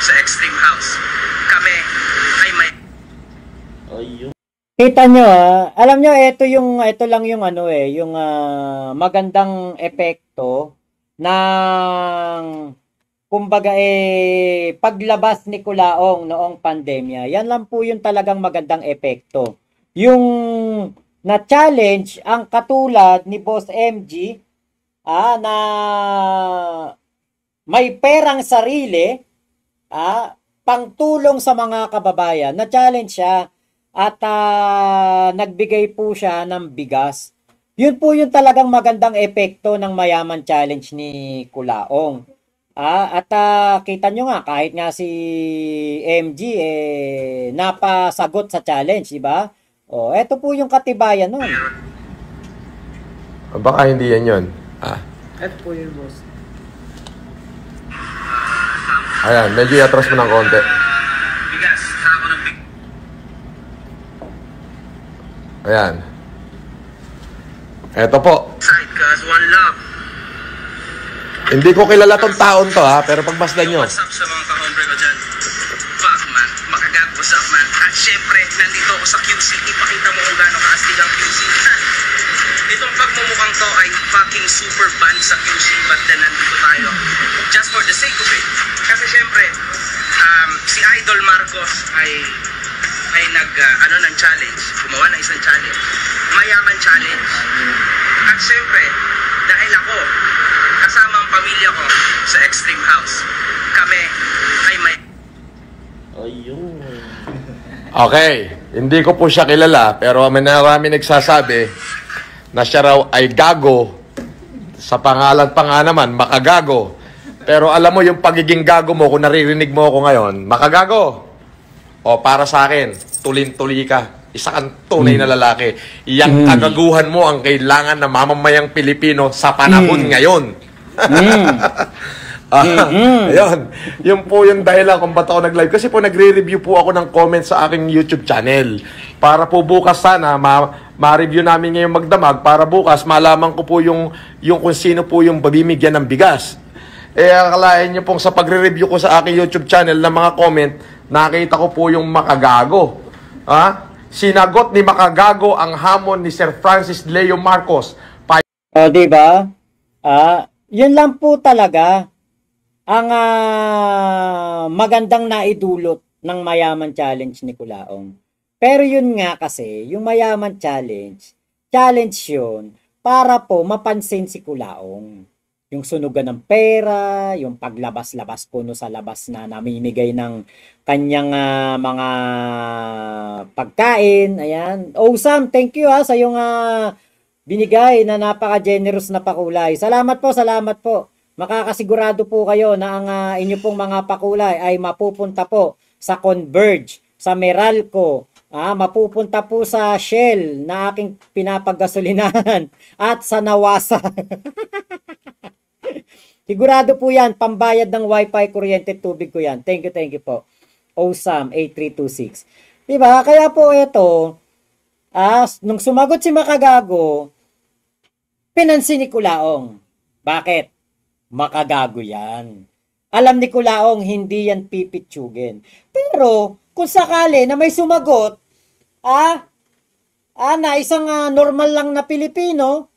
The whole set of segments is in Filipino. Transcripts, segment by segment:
sa Extreme House. Kami ay may... Ayun. Kita nyo alam nyo, ito lang yung yung magandang epekto ng kumbaga paglabas ni Kulaong noong pandemya. Yan lang po yung talagang magandang epekto. Yung na-challenge ang katulad ni Boss MG na may perang sarili pangtulong sa mga kababayan. Na-challenge siya at nagbigay po siya ng bigas. Yun po yung talagang magandang epekto ng Mayaman Challenge ni Kulaong. At kita nyo nga, kahit nga si MG napasagot sa challenge, diba? Eto po yung katibayan nun. Baka hindi yan yun. Eto po yung boss. Ayan, medyo i-atras mo ng konti. Bigas, ako ng big... Ayan. Eto po. Side, cause one love. Hindi ko kilala tong taon to pero pagmasdan nyo. What's up sa mga ka-hombre ko dyan? Fuck man, makagat, what's up man? At syempre, nandito ako sa QC. Ipakita mo kung gaano kaastig ang QC. Itong pagmumukhang to ay fucking super band sa QC, but then nandito tayo. Just for the sake of it. Kasi syempre, si Idol Marcos ay ng challenge. Gumawa ng isang challenge. Mayaman challenge. At syempre, dahil ako, kasama ang pamilya ko sa Extreme House, kami ay may... Ayun. Okay, hindi ko po siya kilala, pero marami nagsasabi na siya raw ay gago. Sa pangalan pa nga naman, makagago. Pero alam mo yung pagiging gago mo, kung naririnig mo ako ngayon, makagago. Para sa akin, tulin-tuli ka. Isa kang tunay na lalaki. Iyang kagaguhan mo ang kailangan na mamamayang Pilipino sa panahon ngayon. Ayun. Yun po yung dahilan kung ba't ako nag-live. Kasi po nagre-review po ako ng comments sa aking YouTube channel. Para po bukas sana, ma-review namin ngayong magdamag. Para bukas, malaman ko po yung kung sino po yung babimigyan ng bigas. Akalain nyo pong sa pagre-review ko sa aking YouTube channel ng mga comment, nakita ko po yung makagago. Sinagot ni Makagago ang hamon ni Sir Francis Leo Marcos. Diba? Yun lang po talaga ang magandang naidulot ng Mayaman Challenge ni Kulaong. Pero yun nga kasi, yung Mayaman challenge yun para po mapansin si Kulaong. Yung sunugan ng pera, yung paglabas-labas po sa labas na namimigay ng kanyang mga pagkain. Ayan. Sam, thank you sa yung binigay na napaka-generous na pakulay. Salamat po. Makakasigurado po kayo na ang inyo pong mga pakulay ay mapupunta po sa Converge, sa Meralco, mapupunta po sa Shell na aking pinapagasolinahan at sa Nawasa. Sigurado po yan, pambayad ng wifi, kuryente, tubig ko yan. Thank you po. Osam 8326. Diba? Kaya po ito, nung sumagot si Makagago, pinansin ni Kulaong. Bakit? Makagago yan. Alam ni Kulaong, hindi yan pipitsugin. Pero, kung sakali na may sumagot, na isang normal lang na Pilipino,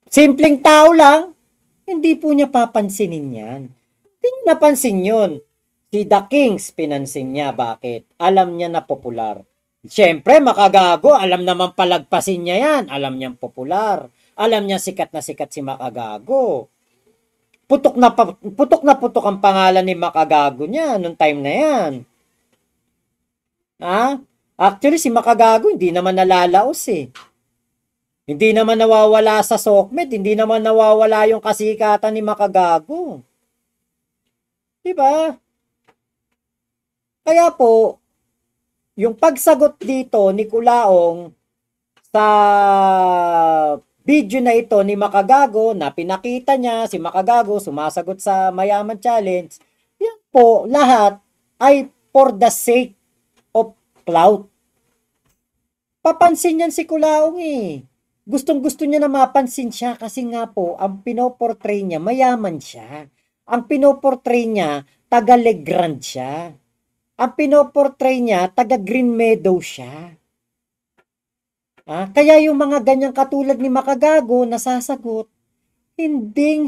simpleng tao lang, hindi po niya papansinin yan. Hindi niya napansin yun. Si The Kings, pinansin niya. Bakit? Alam niya na popular. Siyempre, Makagago, alam naman palagpasin niya yan. Alam niyang popular. Alam niya sikat na sikat si Makagago. Putok na putok ang pangalan ni Makagago niya nung time na yan. Actually, si Makagago hindi naman nalalaos Hindi naman nawawala sa SOCMED, hindi naman nawawala yung kasikatan ni Makagago. Diba? Kaya po, yung pagsagot dito ni Kulaong sa video na ito ni Makagago na pinakita niya, si Makagago sumasagot sa Mayaman Challenge, yan po lahat ay for the sake of clout. Papansin yan si Kulaong Gustong-gusto niya na mapansin siya kasi nga po, ang pinoportray niya, mayaman siya. Ang pinoportray niya, taga Legrand siya. Ang pinoportray niya, taga Green Meadow siya. Kaya yung mga ganyang katulad ni Makagago nasasagot, hindi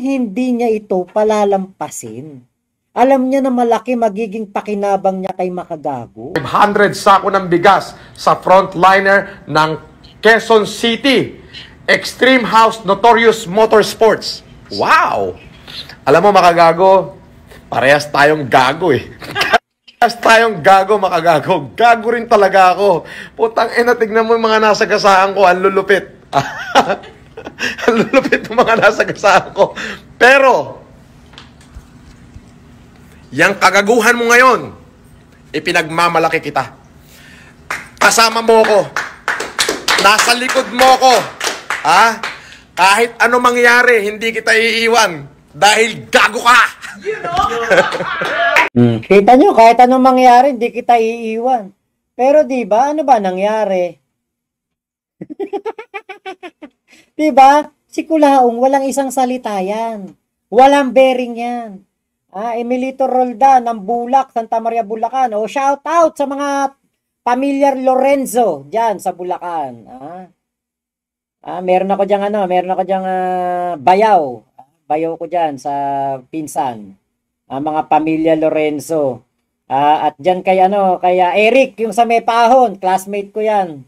niya ito palalampasin. Alam niya na malaki magiging pakinabang niya kay Makagago. 500 sako ng bigas sa frontliner ng Quezon City. Extreme House Notorious Motorsports. Wow! Alam mo, Makagago, parehas tayong gago eh. Parehas tayong gago, Makagago. Gago rin talaga ako. Putang ina, tignan mo yung mga nasa gasahan ko, ang lulupit. Ang lulupit ng mga nasa gasahan ko. Pero, yang kagaguhan mo ngayon, ipinagmamalaki kita. Kasama mo ko. Nasa likod mo ko. Kahit ano mangyari, hindi kita iiwan. Dahil gago ka! Kita nyo, kahit anong mangyari, hindi kita iiwan. Pero di ba ano ba nangyari? Di ba? Si Kulaong, walang isang salita yan. Walang bearing yan. Emilito Roldan ng Bulak, Santa Maria, Bulacan. Shout out sa mga pamilyar Lorenzo dyan sa Bulacan. Meron ako diyang bayaw. Bayaw ko dyan sa pinsan. Mga pamilya Lorenzo. At dyan kaya Eric, yung sa may pahon, classmate ko yan.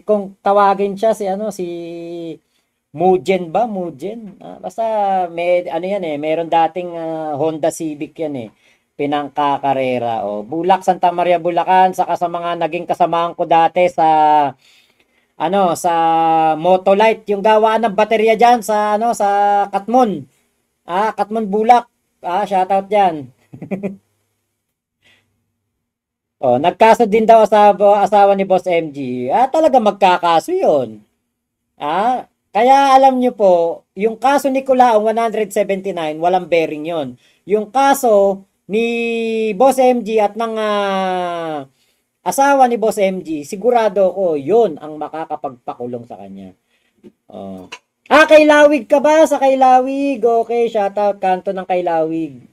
Kung tawagin siya, si Mugen ba? Mugen? Basta, meron dating Honda Civic yan pinangkakarera. Bulak, Santa Maria, Bulacan, saka sa mga naging kasamahan ko dati sa Motolite, yung gawaan ng baterya diyan sa Katmon. Katmon Bulak. Shoutout diyan. Nagkaso din daw asawa ni Boss MG. Talaga magkakaso 'yon. Kaya alam niyo po, yung kaso ni Kulaong 179, walang bearing 'yon. Yung kaso ni Boss MG at ng asawa ni Boss MG, sigurado ko, yun ang makakapagpakulong sa kanya. Kailawig ka ba? Sa Kailawig. Okay, shoutout, kanto ng Kailawig.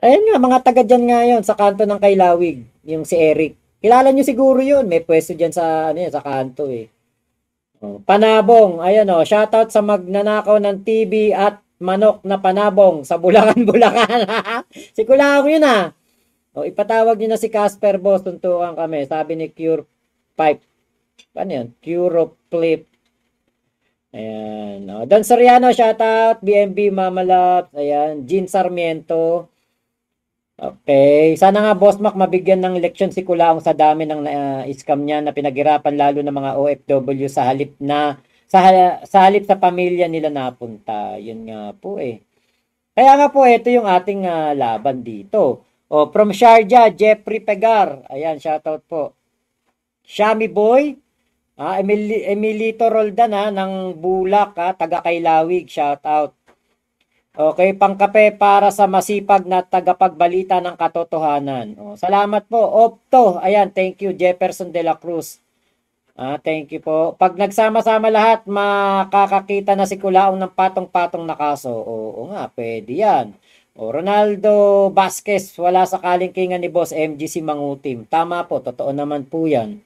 Ayun nga, mga taga dyan nga yun, sa kanto ng Kailawig. Yung si Eric. Kilala nyo siguro yun. May pwesto dyan sa kanto Panabong. Ayun shoutout sa magnanakaw ng TV at manok na Panabong sa Bulacan, Bulacan. Si Kulaong yun ipatawag niyo na si Casper, boss. Tuntukan kami. Sabi ni Cure Pipe. Ano yun? Cure Flip. Ayan. Don Soriano, shoutout. BMB Mamalap. Ayan. Jean Sarmiento. Okay. Sana nga, Boss Mac, mabigyan ng leksyon si Kulaong sa dami ng scam niya na pinaghirapan lalo ng mga OFW sa halip sa pamilya nila napunta. Yun nga po Kaya nga po, ito yung ating laban dito. From Sharjah, Jeffrey Pegar. Ayan, shoutout po. Shami Boy. Emilito Roldan ng Bulak, taga Kailawig. Shoutout. Okay, pangkape para sa masipag na tagapagbalita ng katotohanan. Salamat po. Opto. Ayan, thank you. Jefferson de la Cruz. Thank you po. Pag nagsama-sama lahat, makakakita na si Kulaong ng patong-patong na kaso. Oo nga, pwede yan. Ronaldo Vasquez, wala sa kalingkingan ni Boss MG si Mangutim. Tama po, totoo naman po yan.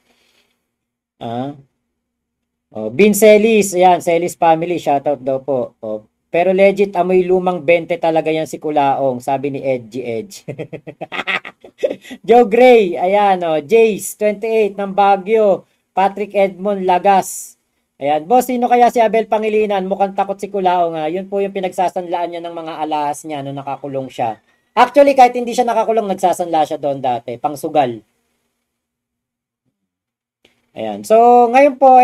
Bin Celis, ayan, Celis family, shoutout daw po. Pero legit, amoy lumang 20 talaga yan si Kulaong, sabi ni Edge. Joe Gray, ayan, Jace, 28 ng Baguio. Patrick Edmond Lagas. Ayan, boss, sino kaya si Abel Pangilinan? Mukhang takot si Kulaong Yun po yung pinagsasanlaan niya ng mga alahas niya nung nakakulong siya. Actually, kahit hindi siya nakakulong, nagsasanla siya doon dati. Pangsugal. Ayan. So, ngayon po,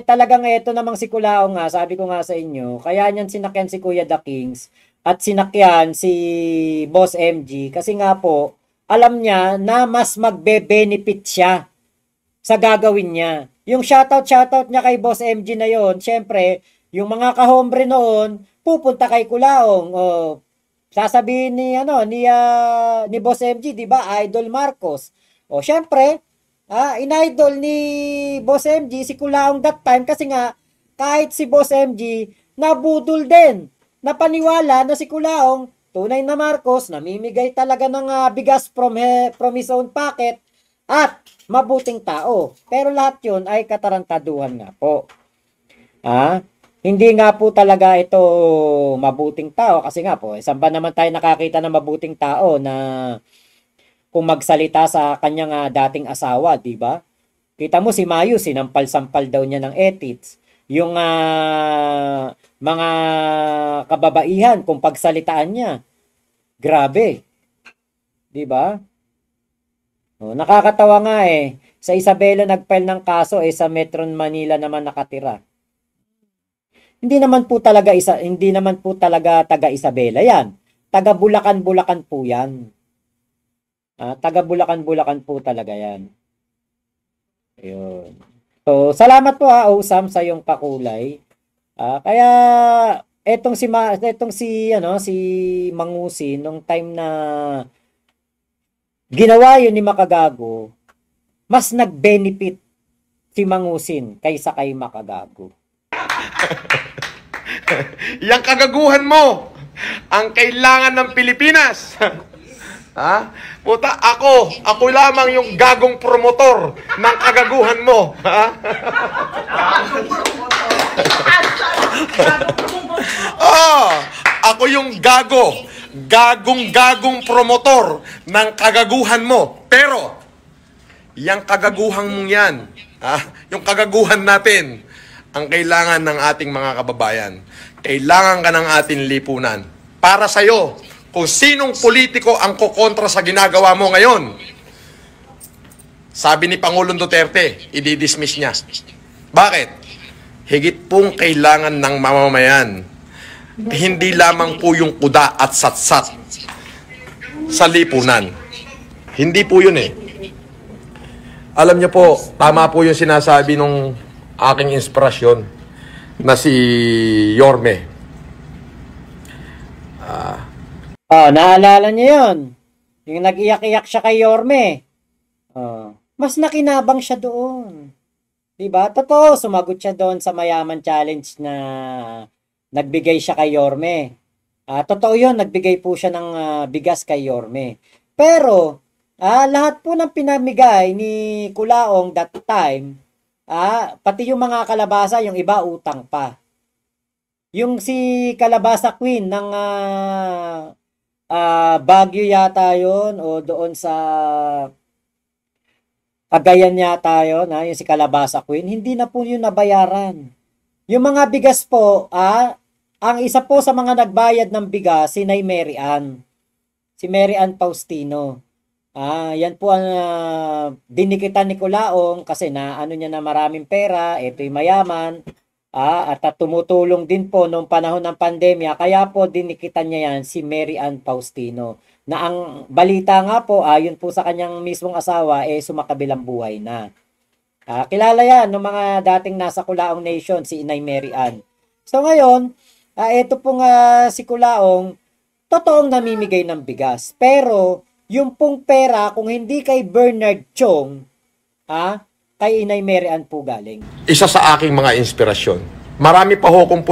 talagang ito namang si Kulaong sabi ko nga sa inyo, kaya niyan sinakyan si Kuya The Kings at sinakyan si Boss MG kasi nga po, alam niya na mas magbe-benefit siya sa gagawin niya. Yung shoutout niya kay Boss MG na yon, syempre, yung mga kahombre noon, pupunta kay Kulaong. Sasabihin ni Boss MG, 'di ba? Idol Marcos. Syempre, inidol ni Boss MG si Kulaong that time kasi nga kahit si Boss MG nabudol din. Napaniwala na si Kulaong, tunay na Marcos, namimigay talaga ng bigas from his own pocket at mabuting tao. Pero lahat yun ay katarantaduhan nga po. Hindi nga po talaga ito mabuting tao kasi nga po, saan ba naman tayo nakakita ng mabuting tao na kung magsalita sa kanyang dating asawa, di ba? Kita mo si Mayu, sinampal-sampal daw niya ng ethics. Yung mga kababaihan kung pagsalitaan niya. Grabe. 'Di ba? Nakakatawa nga eh. Sa Isabela nag-file ng kaso sa Metro Manila naman nakatira. Hindi naman po talaga taga Isabela 'yan. Taga Bulacan po 'yan. Taga Bulacan po talaga 'yan. Ayun. So, salamat po Osam sa yung pakulay. Kaya etong si Mangusin nung time na ginawa yun ni Makagago, mas nag-benefit si Mangusin kaysa kay Makagago. Yang kagaguhan mo ang kailangan ng Pilipinas. Puta, ako lamang yung gagong promotor ng kagaguhan mo. Ako yung gagong promotor ng kagaguhan mo. Pero, yung kagaguhan mong yan, yung kagaguhan natin, ang kailangan ng ating mga kababayan. Kailangan ka ng ating lipunan. Para sa'yo, kung sinong politiko ang kukontra sa ginagawa mo ngayon. Sabi ni Pangulong Duterte, i-dismiss niya. Bakit? Higit pong kailangan ng mamamayan. Hindi lamang po yung kuda at satsat sa lipunan. Hindi po yun eh. Alam niyo po, tama po yung sinasabi nung aking inspirasyon na si Yorme. Naalala niyo yun. Yung nag-iyak-iyak siya kay Yorme. Mas nakinabang siya doon. Diba? Totoo, sumagot siya doon sa Mayaman Challenge na nagbigay siya kay Yorme. Totoo yun, nagbigay po siya ng bigas kay Yorme. Pero, lahat po ng pinamigay ni Kulaong that time, pati yung mga kalabasa, yung iba utang pa. Yung si Kalabasa Queen ng Baguio yata yon o doon sa Cagayan yata yon, yung si Kalabasa Queen, hindi na po yun nabayaran. Yung mga bigas po, ang isa po sa mga nagbayad ng bigas, si Nay Mary Ann. Si Mary Ann Faustino. Yan po ang dinikitan ni Kulaong kasi na ano niya na maraming pera, ito'y mayaman. At tumutulong din po noong panahon ng pandemya, kaya po dinikitan niya yan si Mary Ann Faustino. Na ang balita nga po, ayon po sa kanyang mismong asawa, sumakabilang buhay na. Kilala yan ng mga dating nasa Kulaong Nation, si Inay Mary Ann. So ngayon, ito pong si Kulaong, totoong namimigay ng bigas. Pero, yung pong pera, kung hindi kay Bernard Chong, kay Inay Mary Ann po galing. Isa sa aking mga inspirasyon. Marami pa hong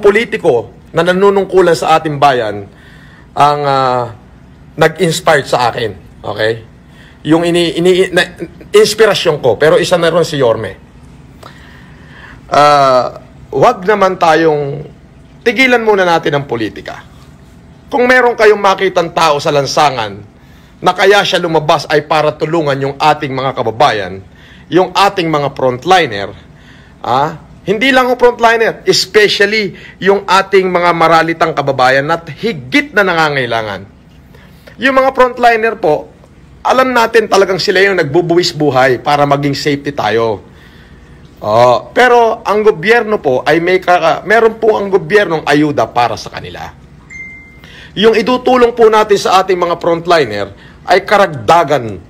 politiko na nanunungkulan sa ating bayan ang nag-inspired sa akin. Okay? Yung inspirasyon ko, pero isa na rin si Yorme. Wag naman tayong tigilan muna natin ang politika. Kung meron kayong makitang tao sa lansangan na kaya siya lumabas ay para tulungan yung ating mga kababayan, yung ating mga frontliner, hindi lang ang frontliner, especially yung ating mga maralitang kababayan na higit na nangangailangan. Yung mga frontliner po, alam natin talagang sila yung nagbubuwis buhay para maging safety tayo. Pero ang gobyerno po ay meron po ang gobyernong ayuda para sa kanila. Yung idutulong po natin sa ating mga frontliner ay karagdagang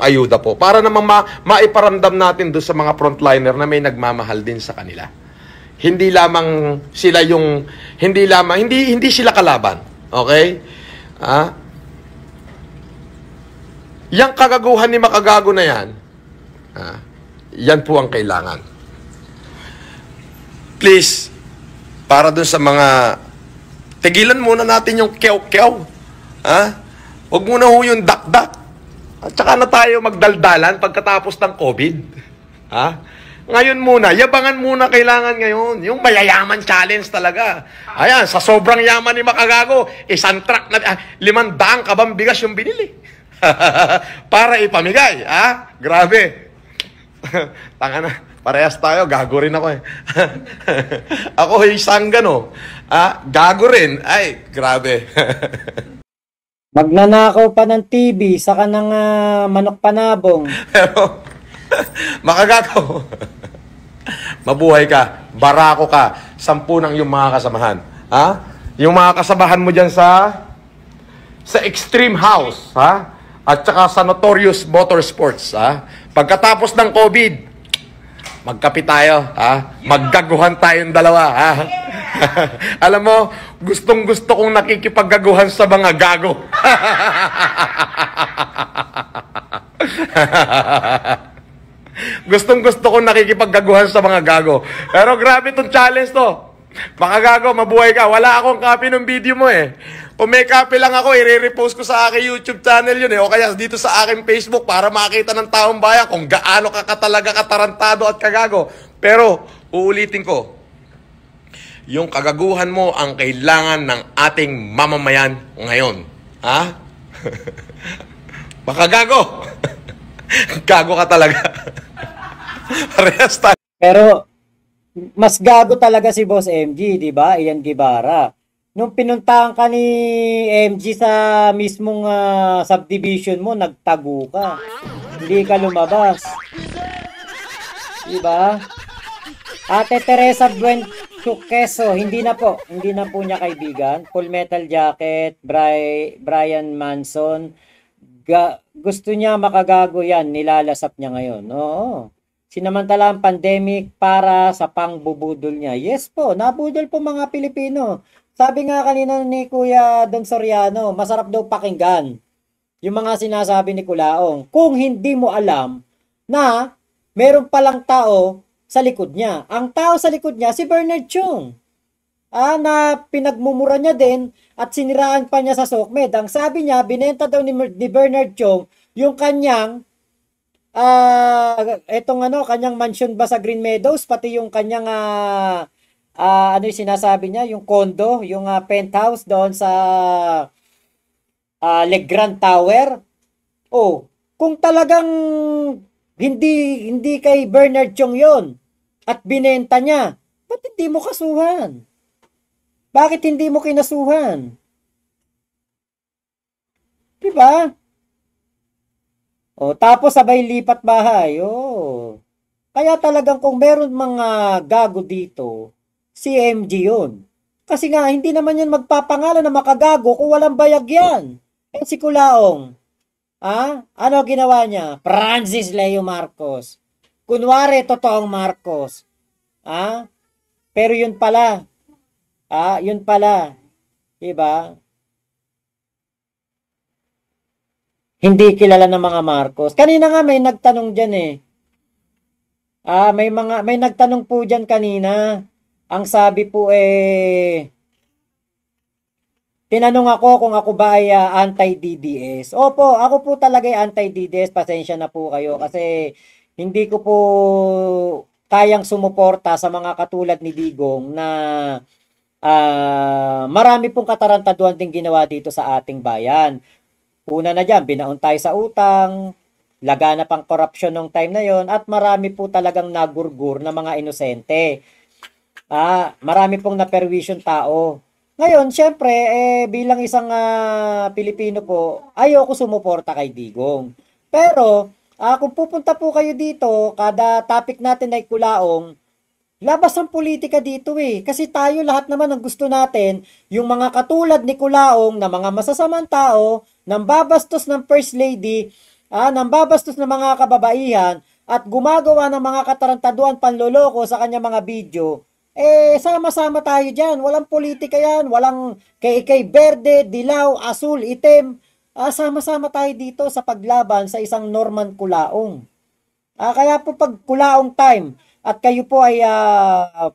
ayuda po para naman maiparamdam natin doon sa mga frontliner na may nagmamahal din sa kanila. Hindi lamang sila hindi sila kalaban. Okay? Yang kagaguhan ni Makagago na yan, yan po ang kailangan. please, para dun sa mga, tigilan muna natin yung kyaw-kyaw. Ha? Huwag muna ho yung dak-dak. At saka na tayo magdaldalan pagkatapos ng COVID. Ha? Ngayon muna, yabangan muna kailangan ngayon. Yung mayayaman challenge talaga. Ayan, sa sobrang yaman ni Makagago, isang truck na, 500 kabang bigas yung binili. Para ipamigay. Ha? Grabe. Tanga na. Parehas tayo, gago rin ako eh. Ako isang gano. Gago rin. Ay, grabe. Magnanakaw pa ng TV, saka ng manok panabong. Pero, Makagago. Mabuhay ka. Barako ka. 10 ng yung mga kasamahan. Ha? Yung mga kasamahan mo dyan sa Extreme House. Ha? At saka sa Notorious Motorsports. Ha? Pagkatapos ng COVID, magkape tayo. Ha? Maggaguhan tayong dalawa. Ha? Alam mo, gustong-gusto kong nakikipaggaguhan sa mga gago. Gustong-gusto kong nakikipaggaguhan sa mga gago. Pero grabe tong challenge to. Makagago, mabuhay ka. Wala akong copy ng video mo eh. Kung may copy lang ako, i-repost ko sa aking YouTube channel yun eh. O kaya dito sa aking Facebook para makita ng taong bayan kung gaano ka talaga katarantado at kagago. Pero, uulitin ko, yung kagaguhan mo ang kailangan ng ating mamamayan ngayon. Ha? Makagago. Gago ka talaga. Parehas tayo. Pero, mas gago talaga si Boss MG, di ba? Ian Guevara. Nung pinuntahan ka ni MG sa mismong subdivision mo, nagtago ka. Hindi ka lumabas. Di ba? Ate Teresa Buenchuqueso, hindi na po niya kaibigan. Full Metal Jacket, Brian Manson. Gusto niya makagago yan, nilalasap niya ngayon. Oo. Sinamantala ang pandemic para sa pangbubudol niya. Yes po, nabudol po mga Pilipino. Sabi nga kanina ni Kuya Don Soriano, masarap daw pakinggan yung mga sinasabi ni Kulaong. Kung hindi mo alam na meron palang tao sa likod niya. Ang tao sa likod niya, si Bernard Chung. Na pinagmumura niya din at siniraan pa niya sa SOCMED. Ang sabi niya, binenta daw ni Bernard Chung yung kanyang kanyang mansion ba sa Green Meadows, pati yung kanyang ano yung sinasabi niya, yung condo, yung penthouse doon sa Legrand Tower. Oh, kung talagang hindi kay Bernard Chung yon at binenta niya, ba't hindi mo kasuhan? Bakit hindi mo kinasuhan? Diba? O, tapos sabay lipat bahay. O. Kaya talagang kung meron mga gago dito, si MG yun. Kasi nga, hindi naman yan magpapangalan na makagago kung walang bayag yan. Eh, si Kulaong. Ano ginawa niya? Francis Leo Marcos. Kunwari, totoong Marcos. Pero yun pala. Yun pala. Diba? Hindi kilala ng mga Marcos. Kanina nga may nagtanong diyan eh. May nagtanong po diyan kanina. Ang sabi po tinanong ako kung ako ba ay anti-DDS. Opo, ako po talaga ay anti-DDS. Pasensya na po kayo kasi hindi ko po kayang sumuporta sa mga katulad ni Digong na marami pong katarantaduhan din ginawa dito sa ating bayan. Una na dyan, binaon tayo sa utang, laganap ang korupsyon nung time na yon at marami po talagang nagurgur na mga inosente. Marami pong naperwisyon tao. Ngayon, syempre, bilang isang Pilipino po, ayoko sumuporta kay Digong. Pero, kung pupunta po kayo dito, kada topic natin ay Kulaong, labas ang politika dito eh. Kasi tayo lahat naman ang gusto natin, yung mga katulad ni Kulaong na mga masasamang tao, nang babastos ng First Lady, nang babastos ng mga kababaihan, at gumagawa ng mga katarantaduan panloloko sa kanya mga video, sama-sama tayo dyan. Walang politika yan, walang kay berde, dilaw, asul, itim. Sama-sama tayo dito sa paglaban sa isang Norman Kulaong. Kaya po pag Kulaong time, at kayo po ay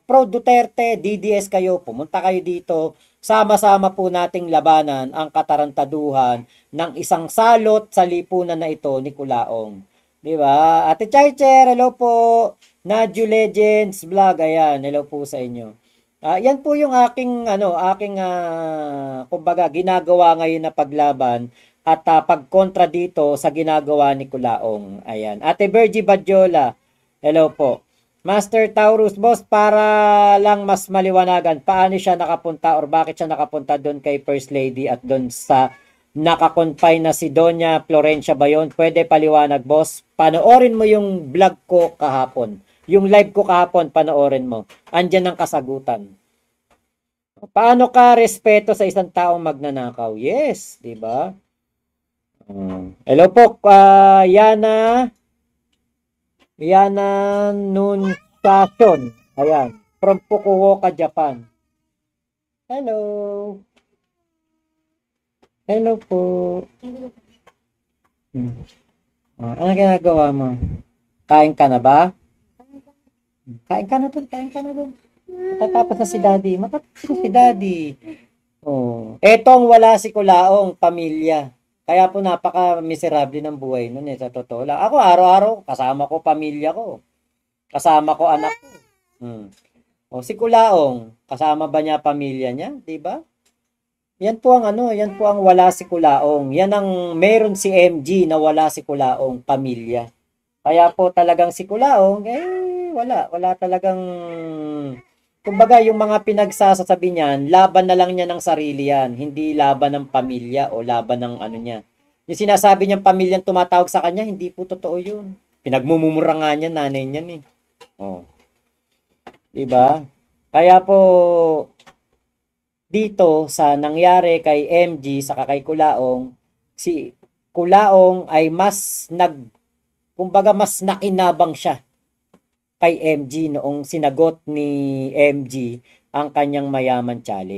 pro Duterte, DDS kayo, pumunta kayo dito, sama-sama po nating labanan ang katarantaduhan ng isang salot sa lipunan na ito ni Kulaong. Di ba? Ate Chaicher, hello po. Nadju Legends Vlog, ayan, hello po sa inyo. Yan po yung aking kumbaga ginagawa ngayon na paglaban at pagkontra dito sa ginagawa ni Kulaong. Ayan. Ate Virgie Badjola, hello po. Master Taurus, boss, para lang mas maliwanagan, paano siya nakapunta or bakit siya nakapunta doon kay First Lady at doon sa nakakonfine na si Doña Florencia ba yun? Pwede paliwanag, boss? Panoorin mo yung vlog ko kahapon. Yung live ko kahapon, panoorin mo. Andyan ang kasagutan. Paano ka respeto sa isang taong magnanakaw? Yes, di ba? Hello po, Yana Nunciacion. Ayan, from Fukuoka, Japan. Hello. Hello po. Ano ginagawa mo? Kain ka na ba? Kain ka na dun. Matatapos na si Daddy. Si Daddy. Etong wala si Kulaong, pamilya. Kaya po napaka-miserable ng buhay nun sa totoo lang. Ako araw-araw, kasama ko pamilya ko. Kasama ko anak ko. Si Kulaong, kasama ba niya pamilya niya? Diba? Yan po ang wala si Kulaong. Yan ang meron si MG na wala si Kulaong, pamilya. Kaya po talagang si Kulaong, wala talagang, kumbaga yung mga pinagsasasabi niyan, laban na lang niya ng sarili yan, hindi laban ng pamilya o laban ng ano niya. Yung sinasabi niyang pamilyang tumatawag sa kanya, hindi po totoo yun. Pinagmumura nga niya, nanay niyan eh. Diba? Kaya po, dito sa nangyari kay MG sa kay Kulaong, si Kulaong ay mas nakinabang siya kay MG noong sinagot ni MG ang kanyang mayaman challenge.